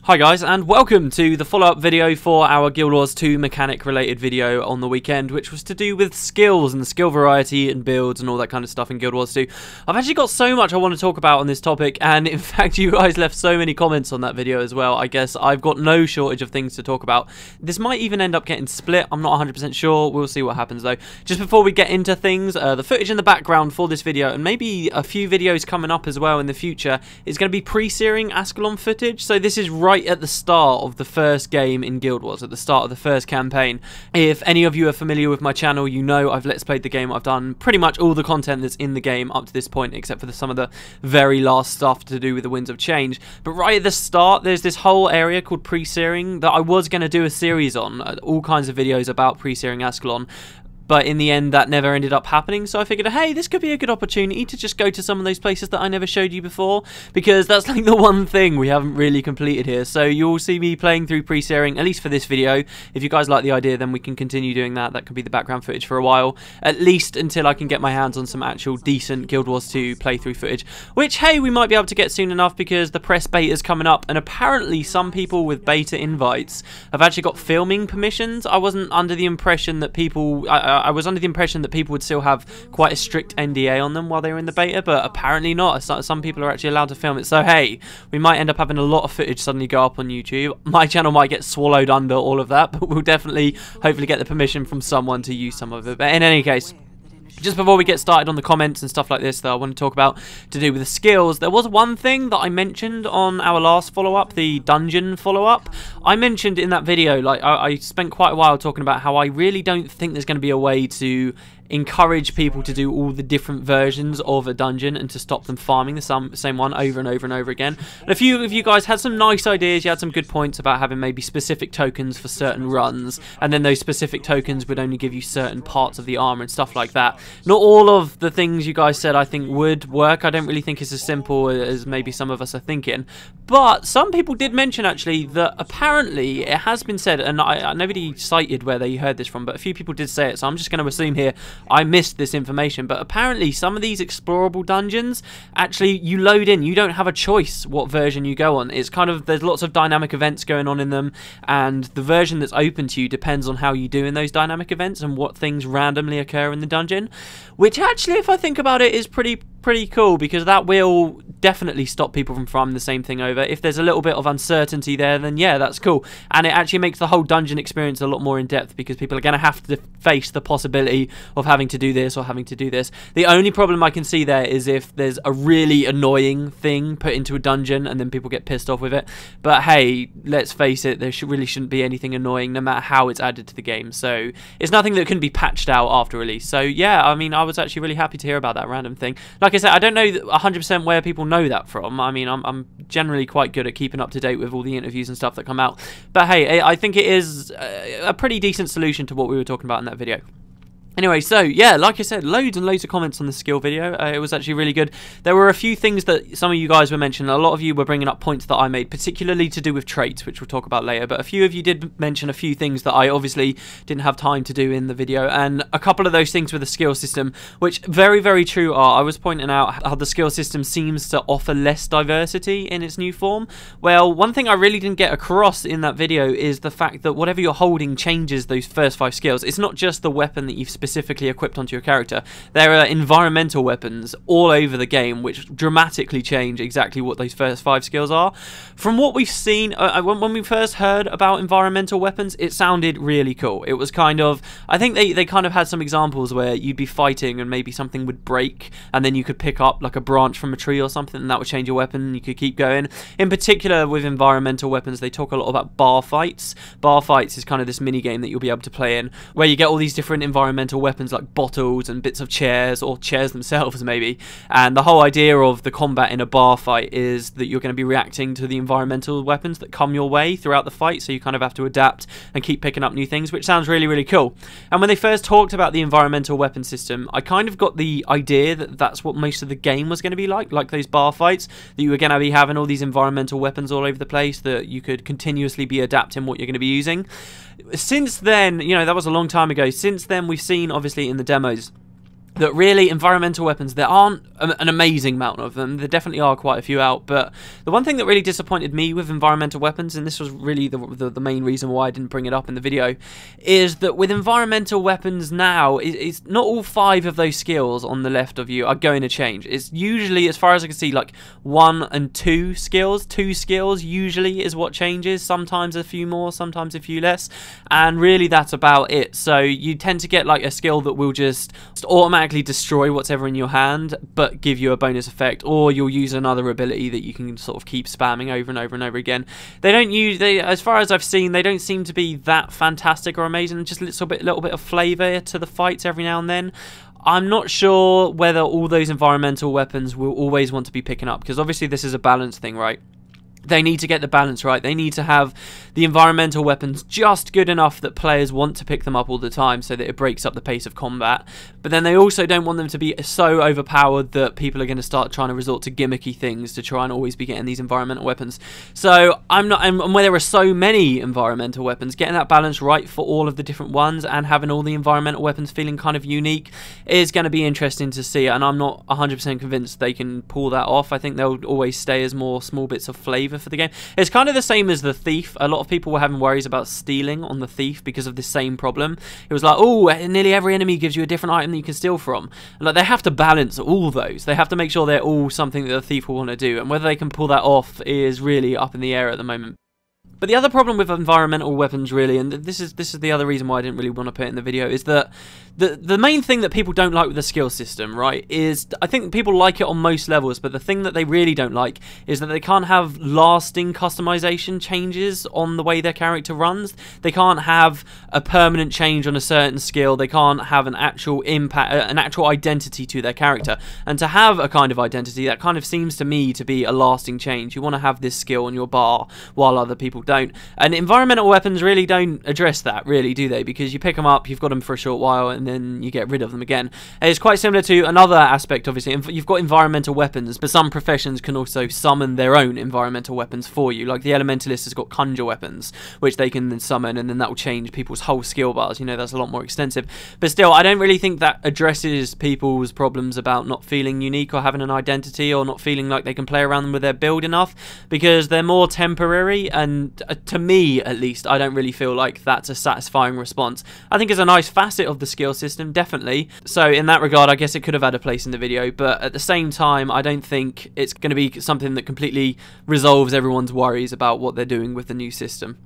Hi guys, and welcome to the follow-up video for our Guild Wars 2 mechanic related video on the weekend, which was to do with skills and skill variety and builds and all that kind of stuff in Guild Wars 2. I've actually got so much I want to talk about on this topic, and in fact you guys left so many comments on that video as well. I guess I've got no shortage of things to talk about. This might even end up getting split, I'm not 100% sure, we'll see what happens though. Just before we get into things, the footage in the background for this video, and maybe a few videos coming up as well in the future, is going to be pre-searing Ascalon footage. So this is right at the start of the first game in Guild Wars, at the start of the first campaign. If any of you are familiar with my channel, you know I've Let's Played the game. I've done pretty much all the content that's in the game up to this point, except for some of the very last stuff to do with the Winds of Change. But right at the start, there's this whole area called pre-searing that I was going to do a series on, all kinds of videos about pre-searing Ascalon. But in the end, that never ended up happening, so I figured, hey, this could be a good opportunity to just go to some of those places that I never showed you before, because that's like the one thing we haven't really completed here. So you'll see me playing through pre-searing, at least for this video. If you guys like the idea, then we can continue doing that. That could be the background footage for a while, at least until I can get my hands on some actual decent Guild Wars 2 playthrough footage, which, hey, we might be able to get soon enough, because the press beta is coming up, and apparently some people with beta invites have actually got filming permissions. I wasn't under the impression that people... I was under the impression that people would still have quite a strict NDA on them while they were in the beta, but apparently not. Some people are actually allowed to film it, so hey, we might end up having a lot of footage suddenly go up on YouTube. My channel might get swallowed under all of that, but we'll definitely, hopefully, get the permission from someone to use some of it. But in any case, just before we get started on the comments and stuff like this that I want to talk about to do with the skills, there was one thing that I mentioned on our last follow-up, the dungeon follow-up. I mentioned in that video, like, I spent quite a while talking about how I really don't think there's going to be a way to encourage people to do all the different versions of a dungeon and to stop them farming the same one over and over and over again. And a few of you guys had some nice ideas. You had some good points about having maybe specific tokens for certain runs, and then those specific tokens would only give you certain parts of the armor and stuff like that. Not all of the things you guys said I think would work. I don't really think it's as simple as maybe some of us are thinking, but some people did mention actually that apparently it has been said, and nobody cited where they heard this from, but a few people did say it, so I'm just going to assume here I missed this information, but apparently some of these explorable dungeons, actually you load in, you don't have a choice what version you go on. It's kind of, there's lots of dynamic events going on in them, and the version that's open to you depends on how you do in those dynamic events and what things randomly occur in the dungeon, which actually, if I think about it, is pretty cool, because that will definitely stop people from farming the same thing over. If there's a little bit of uncertainty there, then yeah, that's cool, and it actually makes the whole dungeon experience a lot more in depth, because people are going to have to face the possibility of having to do this or having to do this. The only problem I can see there is if there's a really annoying thing put into a dungeon and then people get pissed off with it. But hey, let's face it, there really shouldn't be anything annoying no matter how it's added to the game, so it's nothing that can be patched out after release. So yeah, I mean, I was actually really happy to hear about that random thing. Like I said, I don't know 100% where people know that from. I mean, I'm generally quite good at keeping up to date with all the interviews and stuff that come out, but hey, I think it is a pretty decent solution to what we were talking about in that video. Anyway, so yeah, like I said, loads and loads of comments on the skill video. It was actually really good. There were a few things that some of you guys were mentioning. A lot of you were bringing up points that I made, particularly to do with traits, which we'll talk about later. But a few of you did mention a few things that I obviously didn't have time to do in the video. And a couple of those things were the skill system, which very, very true are. I was pointing out how the skill system seems to offer less diversity in its new form. Well, one thing I really didn't get across in that video is the fact that whatever you're holding changes those first 5 skills. It's not just the weapon that you've specifically equipped onto your character. There are environmental weapons all over the game which dramatically change exactly what those first 5 skills are. From what we've seen, when we first heard about environmental weapons, it sounded really cool. It was kind of, I think they kind of had some examples where you'd be fighting and maybe something would break and then you could pick up like a branch from a tree or something and that would change your weapon and you could keep going. In particular with environmental weapons, they talk a lot about bar fights. Bar fights is kind of this mini game that you'll be able to play in where you get all these different environmental weapons like bottles and bits of chairs, or chairs themselves maybe, and the whole idea of the combat in a bar fight is that you're going to be reacting to the environmental weapons that come your way throughout the fight, so you kind of have to adapt and keep picking up new things, which sounds really, really cool. And when they first talked about the environmental weapon system, I kind of got the idea that that's what most of the game was going to be like those bar fights, that you were going to be having all these environmental weapons all over the place that you could continuously be adapting what you're going to be using. Since then, you know, that was a long time ago. Since then, we've seen, obviously, in the demos, that really environmental weapons, there aren't an amazing amount of them. There definitely are quite a few out, but the one thing that really disappointed me with environmental weapons, and this was really the main reason why I didn't bring it up in the video, is that with environmental weapons now, it's not all 5 of those skills on the left of you are going to change. It's usually, as far as I can see, like 1 and 2 skills. 2 skills usually is what changes, sometimes a few more, sometimes a few less, and really that's about it. So you tend to get like a skill that will just automatically destroy whatever in your hand but give you a bonus effect, or you'll use another ability that you can sort of keep spamming over and over and over again. As far as I've seen, they don't seem to be that fantastic or amazing, just a little bit of flavour to the fights every now and then. I'm not sure whether all those environmental weapons will always want to be picking up, because obviously this is a balance thing, right? They need to get the balance right. They need to have the environmental weapons just good enough that players want to pick them up all the time so that it breaks up the pace of combat. But then they also don't want them to be so overpowered that people are going to start trying to resort to gimmicky things to try and always be getting these environmental weapons. So and where there are so many environmental weapons, getting that balance right for all of the different ones and having all the environmental weapons feeling kind of unique is going to be interesting to see. And I'm not 100% convinced they can pull that off. I think they'll always stay as more small bits of flavour for the game. It's kind of the same as the Thief. A lot of people were having worries about stealing on the Thief because of this same problem. It was like, oh, nearly every enemy gives you a different item that you can steal from. And like, they have to balance all those. They have to make sure they're all something that the Thief will want to do, and whether they can pull that off is really up in the air at the moment. But the other problem with environmental weapons, really, and this is the other reason why I didn't really want to put it in the video, is that the main thing that people don't like with the skill system, right, is I think people like it on most levels, but the thing that they really don't like is that they can't have lasting customization changes on the way their character runs. They can't have a permanent change on a certain skill. They can't have an actual impact, an actual identity to their character. And to have a kind of identity, that kind of seems to me to be a lasting change. You want to have this skill on your bar while other people don't. And environmental weapons really don't address that, really, do they? Because you pick them up, you've got them for a short while, and then you get rid of them again. And it's quite similar to another aspect, obviously. You've got environmental weapons, but some professions can also summon their own environmental weapons for you. Like the Elementalist has got conjure weapons, which they can then summon, and then that will change people's whole skill bars. You know, that's a lot more extensive. But still, I don't really think that addresses people's problems about not feeling unique or having an identity or not feeling like they can play around with their build enough, because they're more temporary, and to me, at least, I don't really feel like that's a satisfying response. I think it's a nice facet of the skill system, definitely. So in that regard, I guess it could have had a place in the video, but at the same time, I don't think it's going to be something that completely resolves everyone's worries about what they're doing with the new system.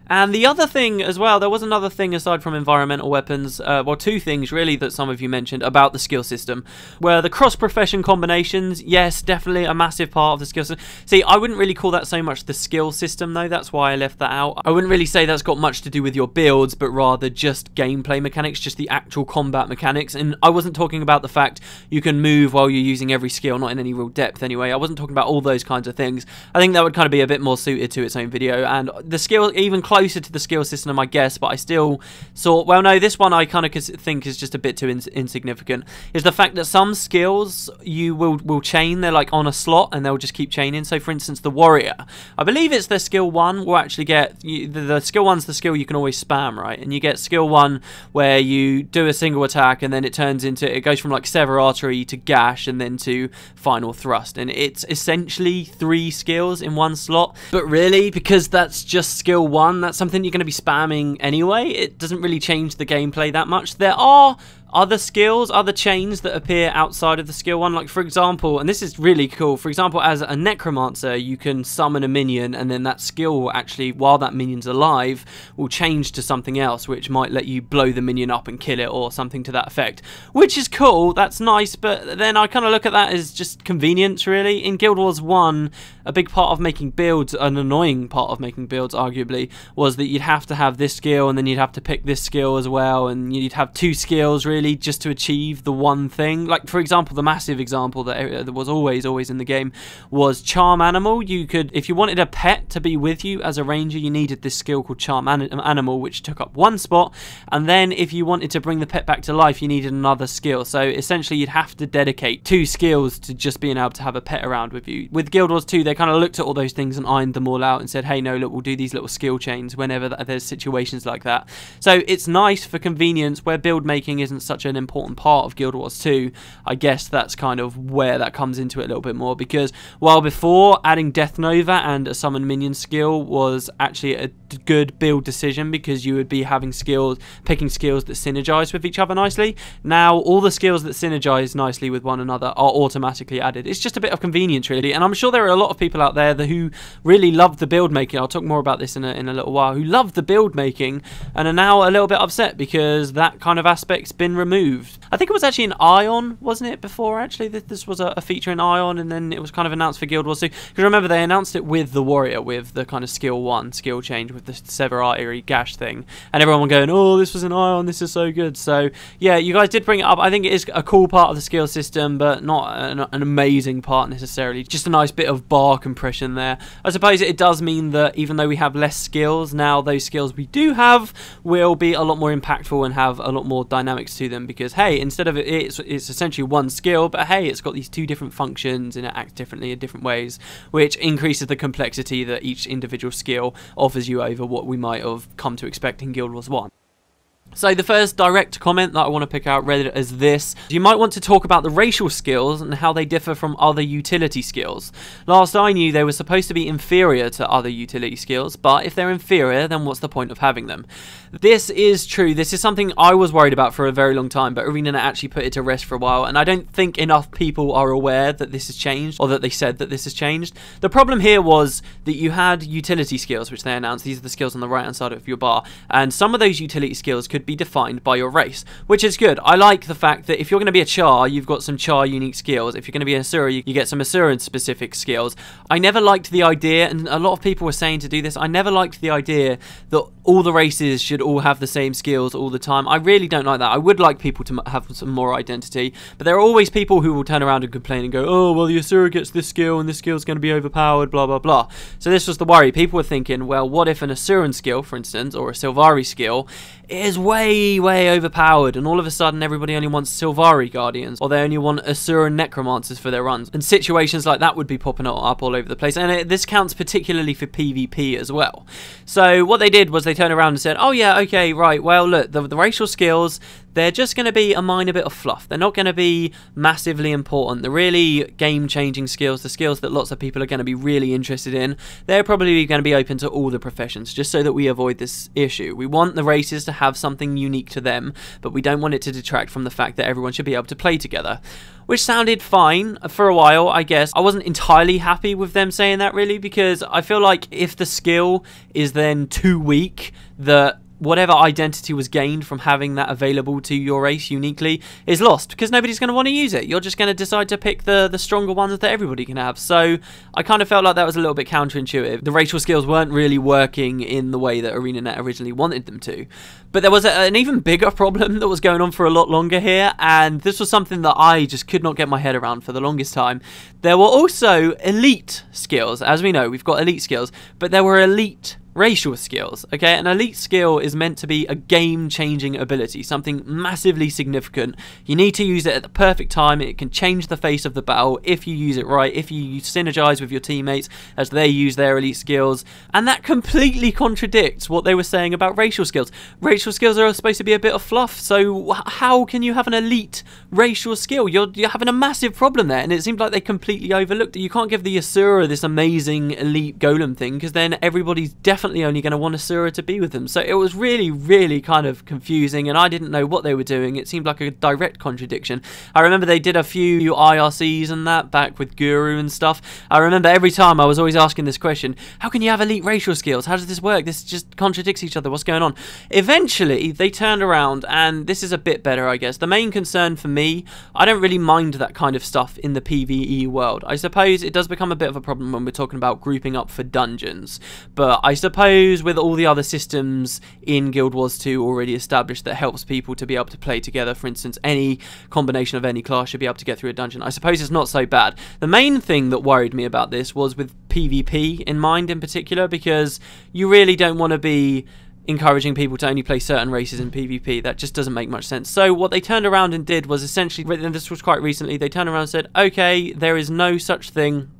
And the other thing as well, there was another thing aside from environmental weapons, well, two things really that some of you mentioned about the skill system, were the cross-profession combinations. Yes, definitely a massive part of the skill system. See, I wouldn't really call that so much the skill system though, that's why I left that out. I wouldn't really say that's got much to do with your builds, but rather just gameplay mechanics, just the actual combat mechanics. And I wasn't talking about the fact you can move while you're using every skill, not in any real depth anyway. I wasn't talking about all those kinds of things. I think that would kind of be a bit more suited to its own video, and the skill, even closer to the skill system, I guess, but I still thought, well, no, this one I kind of think is just a bit too insignificant, is the fact that some skills you will chain. They're like on a slot and they'll just keep chaining. So for instance, the warrior, I believe it's their skill 1 will actually get, the skill 1's the skill you can always spam, right? And you get skill 1 where you do a single attack and then it goes from like sever artery to gash and then to final thrust, and it's essentially 3 skills in one slot. But really, because that's just skill 1, that's something you're going to be spamming anyway. It doesn't really change the gameplay that much. There are other skills, other chains that appear outside of the skill 1, like for example, and this is really cool, for example, as a necromancer you can summon a minion, and then that skill will actually, while that minion's alive, will change to something else which might let you blow the minion up and kill it, or something to that effect, which is cool, that's nice. But then I kind of look at that as just convenience, really. In Guild Wars 1, a big part of making builds, an annoying part of making builds arguably, was that you'd have to have this skill and then you'd have to pick this skill as well, and you'd have 2 skills really just to achieve the one thing. Like for example, the massive example that was always in the game was Charm Animal. You could, if you wanted a pet to be with you as a ranger, you needed this skill called Charm Animal, which took up 1 spot, and then if you wanted to bring the pet back to life, you needed another skill. So essentially you'd have to dedicate 2 skills to just being able to have a pet around with you. With Guild Wars 2, they kind of looked at all those things and ironed them all out and said, hey, no, look, we'll do these little skill chains whenever there's situations like that. So it's nice for convenience where build making isn't such an important part of Guild Wars 2, I guess that's kind of where that comes into it a little bit more, because while before adding Death Nova and a summon minion skill was actually a good build decision because you would be having skills, picking skills that synergize with each other nicely, now all the skills that synergize nicely with one another are automatically added. It's just a bit of convenience really, and I'm sure there are a lot of people out there who really love the build making. I'll talk more about this in a little while, who love the build making and are now a little bit upset because that kind of aspect's been removed. I think it was actually in Ion, wasn't it, before actually? This was a feature in Ion, and then it was kind of announced for Guild Wars 2. Because remember, they announced it with the Warrior, with the kind of skill 1 skill change with the Sever Artery Gash thing, and everyone was going, oh, this was in Ion, this is so good. So yeah, you guys did bring it up. I think it is a cool part of the skill system, but not an amazing part necessarily. Just a nice bit of bar compression there. I suppose it does mean that even though we have less skills, now those skills we do have will be a lot more impactful and have a lot more dynamics to them, because hey, instead of it's essentially one skill, but hey, it's got these 2 different functions and it acts differently in different ways, which increases the complexity that each individual skill offers you over what we might have come to expect in Guild Wars 1. So the first direct comment that I want to pick out read as this: you might want to talk about the racial skills and how they differ from other utility skills. Last I knew, they were supposed to be inferior to other utility skills, but if they're inferior, then what's the point of having them? This is true. This is something I was worried about for a very long time, but ArenaNet actually put it to rest for a while, and I don't think enough people are aware that this has changed, or that they said that this has changed. The problem here was that you had utility skills, which they announced. These are the skills on the right hand side of your bar, and some of those utility skills could be defined by your race, which is good. I like the fact that if you're going to be a Char, you've got some Char unique skills. If you're going to be an Asura, you get some Asura specific skills. I never liked the idea, and a lot of people were saying to do this, I never liked the idea that all the races should all have the same skills all the time. I really don't like that. I would like people to have some more identity, but there are always people who will turn around and complain and go, oh, well, the Asura gets this skill and this skill is going to be overpowered, blah, blah, blah. So this was the worry. People were thinking, well, what if an Asuran skill, for instance, or a Sylvari skill is way overpowered, and all of a sudden everybody only wants Sylvari Guardians, or they only want Asuran Necromancers for their runs, and situations like that would be popping up all over the place, and this counts particularly for PvP as well. So what they did was they turned around and said, oh yeah, okay, right, well look, the racial skills, they're just going to be a minor bit of fluff. They're not going to be massively important. The really game-changing skills, the skills that lots of people are going to be really interested in, they're probably going to be open to all the professions, just so that we avoid this issue. We want the races to have something unique to them, but we don't want it to detract from the fact that everyone should be able to play together. Which sounded fine for a while, I guess. I wasn't entirely happy with them saying that, really, because I feel like if the skill is then too weak, that whatever identity was gained from having that available to your race uniquely is lost, because nobody's going to want to use it. You're just going to decide to pick the stronger ones that everybody can have. So I kind of felt like that was a little bit counterintuitive. The racial skills weren't really working in the way that ArenaNet originally wanted them to. But there was an even bigger problem that was going on for a lot longer here, and this was something that I just could not get my head around for the longest time. There were also elite skills. As we know, we've got elite skills, but there were elite racial skills. Okay, an elite skill is meant to be a game-changing ability, something massively significant. You need to use it at the perfect time. It can change the face of the battle if you use it right, if you synergize with your teammates as they use their elite skills, and that completely contradicts what they were saying about racial skills. Racial skills are supposed to be a bit of fluff, so how can you have an elite racial skill? You're having a massive problem there, and it seemed like they completely overlooked it. You can't give the Asura this amazing elite golem thing, because then everybody's definitely only going to want Asura to be with them. So it was really kind of confusing, and I didn't know what they were doing. It seemed like a direct contradiction. I remember they did a few IRCs and that back with Guru and stuff. I remember every time I was always asking this question, how can you have elite racial skills? How does this work? This just contradicts each other. What's going on? Eventually they turned around, and this is a bit better, I guess. The main concern for me, I don't really mind that kind of stuff in the PvE world. I suppose it does become a bit of a problem when we're talking about grouping up for dungeons, but I suppose with all the other systems in Guild Wars 2 already established that helps people to be able to play together, for instance, any combination of any class should be able to get through a dungeon, I suppose it's not so bad. The main thing that worried me about this was with PvP in mind in particular, because you really don't want to be encouraging people to only play certain races in PvP. That just doesn't make much sense. So what they turned around and did was essentially, and this was quite recently, they turned around and said, okay, there is no such thing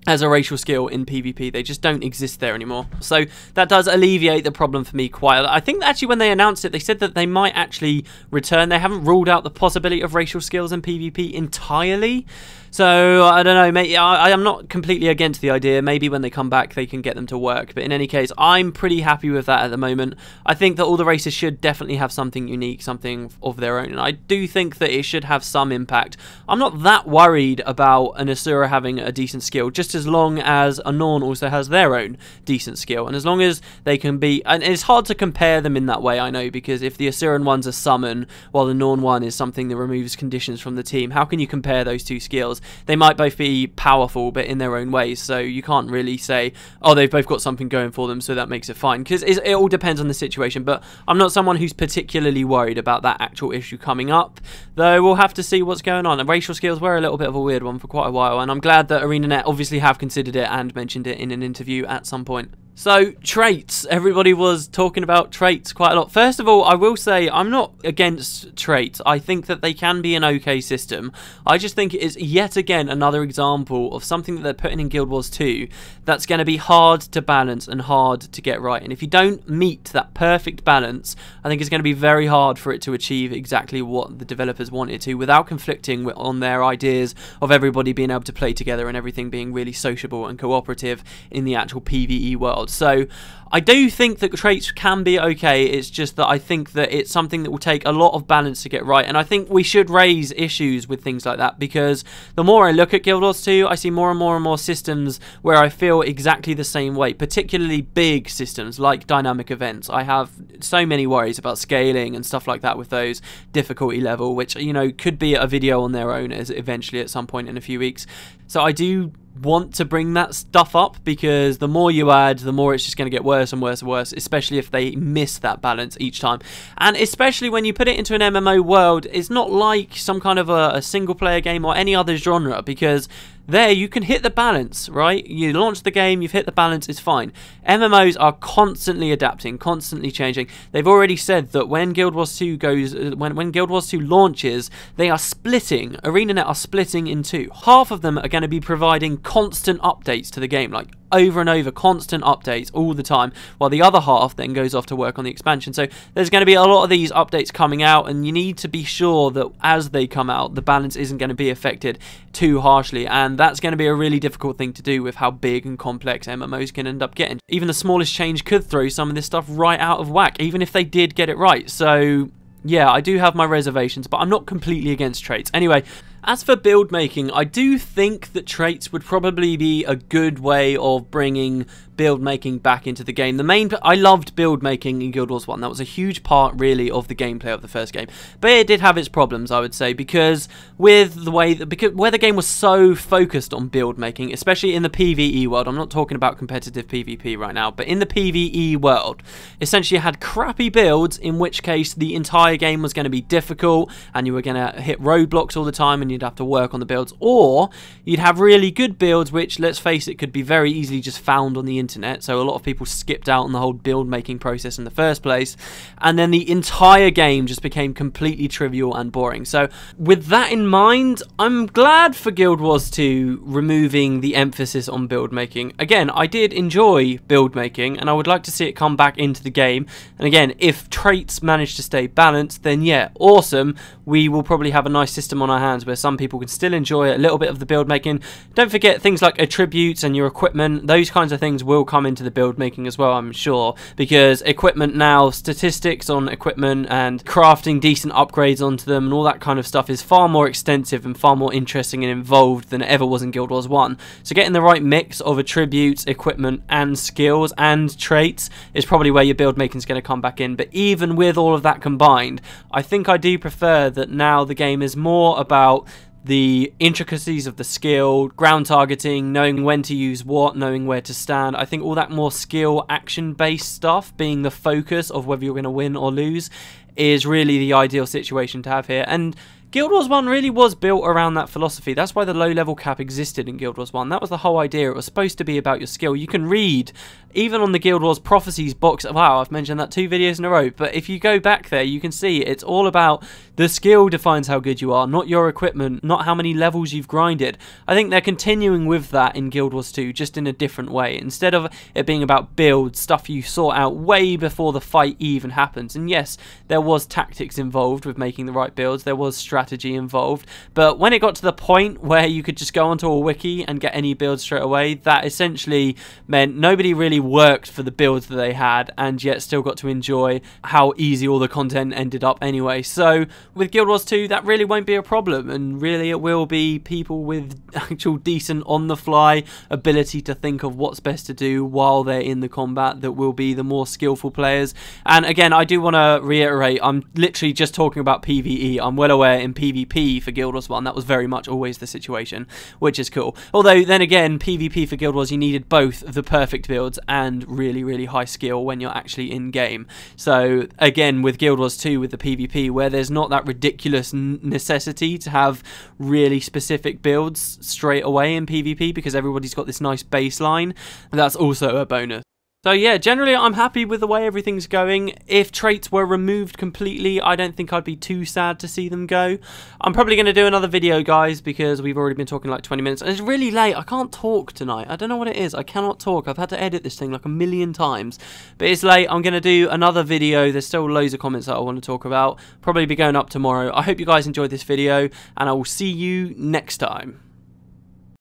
as a racial skill in PvP. They just don't exist there anymore. So that does alleviate the problem for me quite a lot. I think actually when they announced it, they said that they might actually return. They haven't ruled out the possibility of racial skills in PvP entirely. So, I don't know, mate. I'm not completely against the idea. Maybe when they come back, they can get them to work. But in any case, I'm pretty happy with that at the moment. I think that all the races should definitely have something unique, something of their own. And I do think that it should have some impact. I'm not that worried about an Asura having a decent skill, just as long as a Norn also has their own decent skill. And as long as they can be... And it's hard to compare them in that way, I know, because if the Asuran one's a summon, while the Norn one is something that removes conditions from the team, how can you compare those two skills? They might both be powerful, but in their own ways, so you can't really say, oh, they've both got something going for them, so that makes it fine, because it all depends on the situation. But I'm not someone who's particularly worried about that actual issue coming up, though we'll have to see what's going on. And racial skills were a little bit of a weird one for quite a while, and I'm glad that ArenaNet obviously have considered it and mentioned it in an interview at some point. So, traits. Everybody was talking about traits quite a lot. First of all, I will say I'm not against traits. I think that they can be an okay system. I just think it is yet again another example of something that they're putting in Guild Wars 2 that's going to be hard to balance and hard to get right. And if you don't meet that perfect balance, I think it's going to be very hard for it to achieve exactly what the developers want it to without conflicting on their ideas of everybody being able to play together and everything being really sociable and cooperative in the actual PvE world. So I do think that traits can be okay. It's just that I think that it's something that will take a lot of balance to get right, and I think we should raise issues with things like that, because the more I look at Guild Wars 2, I see more and more systems where I feel exactly the same way, particularly big systems like dynamic events. I have so many worries about scaling and stuff like that with those difficulty level, which, you know, could be a video on their own as eventually at some point in a few weeks. So I do want to bring that stuff up, because the more you add, the more it's just going to get worse and worse and worse, especially if they miss that balance each time. And especially when you put it into an MMO world, it's not like some kind of a single player game or any other genre, because there you can hit the balance, right? You launch the game, you've hit the balance, it's fine. MMOs are constantly adapting, constantly changing. They've already said that when Guild Wars 2 goes, when Guild Wars 2 launches, they are splitting. ArenaNet are splitting in two. Half of them are going to be providing constant updates to the game, like over and over, constant updates all the time, while the other half then goes off to work on the expansion. So there's going to be a lot of these updates coming out, and you need to be sure that as they come out, the balance isn't going to be affected too harshly, and that's going to be a really difficult thing to do with how big and complex MMOs can end up getting. Even the smallest change could throw some of this stuff right out of whack, even if they did get it right. So yeah, I do have my reservations, but I'm not completely against traits. Anyway, as for build making, I do think that traits would probably be a good way of bringing build making back into the game. I loved build making in Guild Wars 1. That was a huge part really of the gameplay of the first game. But it did have its problems, I would say, because with the way that, where the game was so focused on build making, especially in the PvE world. I'm not talking about competitive PvP right now, but in the PvE world, essentially you had crappy builds, in which case the entire game was going to be difficult and you were going to hit roadblocks all the time and you'd have to work on the builds, or you'd have really good builds which, let's face it, could be very easily just found on the internet. So a lot of people skipped out on the whole build making process in the first place, and then the entire game just became completely trivial and boring. So with that in mind, I'm glad for Guild Wars 2 removing the emphasis on build making. Again, I did enjoy build making and I would like to see it come back into the game, and again, if traits manage to stay balanced, then yeah, awesome. We will probably have a nice system on our hands where some people can still enjoy a little bit of the build making. Don't forget things like attributes and your equipment. Those kinds of things will come into the build making as well, I'm sure, because equipment now, statistics on equipment and crafting decent upgrades onto them and all that kind of stuff is far more extensive and far more interesting and involved than it ever was in Guild Wars 1. So getting the right mix of attributes, equipment and skills and traits is probably where your build making is going to come back in. But even with all of that combined, I think I do prefer that now the game is more about the intricacies of the skill, ground targeting, knowing when to use what, knowing where to stand. I think all that more skill action-based stuff being the focus of whether you're going to win or lose is really the ideal situation to have here. And Guild Wars 1 really was built around that philosophy. That's why the low level cap existed in Guild Wars 1. That was the whole idea. It was supposed to be about your skill. You can read, even on the Guild Wars Prophecies box, wow, I've mentioned that 2 videos in a row, but if you go back there, you can see it's all about the skill defines how good you are, not your equipment, not how many levels you've grinded. I think they're continuing with that in Guild Wars 2, just in a different way. Instead of it being about builds, stuff you sort out way before the fight even happens. And yes, there was tactics involved with making the right builds, there was strategy involved, but when it got to the point where you could just go onto a wiki and get any build straight away, that essentially meant nobody really worked for the builds that they had, and yet still got to enjoy how easy all the content ended up anyway. So with Guild Wars 2, that really won't be a problem, and really it will be people with actual decent on the fly ability to think of what's best to do while they're in the combat that will be the more skillful players. And again, I do want to reiterate, I'm literally just talking about PvE. I'm well aware in PvP for Guild Wars 1 that was very much always the situation, which is cool. Although then again, PvP for Guild Wars, you needed both the perfect builds and really high skill when you're actually in game. So again, with Guild Wars 2, with the PvP, where there's not that ridiculous necessity to have really specific builds straight away in PvP because everybody's got this nice baseline, that's also a bonus. So yeah, generally I'm happy with the way everything's going. If traits were removed completely, I don't think I'd be too sad to see them go. I'm probably going to do another video, guys, because we've already been talking like 20 minutes. And it's really late. I can't talk tonight. I don't know what it is. I cannot talk. I've had to edit this thing like a million times. But it's late. I'm going to do another video. There's still loads of comments that I want to talk about. Probably be going up tomorrow. I hope you guys enjoyed this video, and I will see you next time.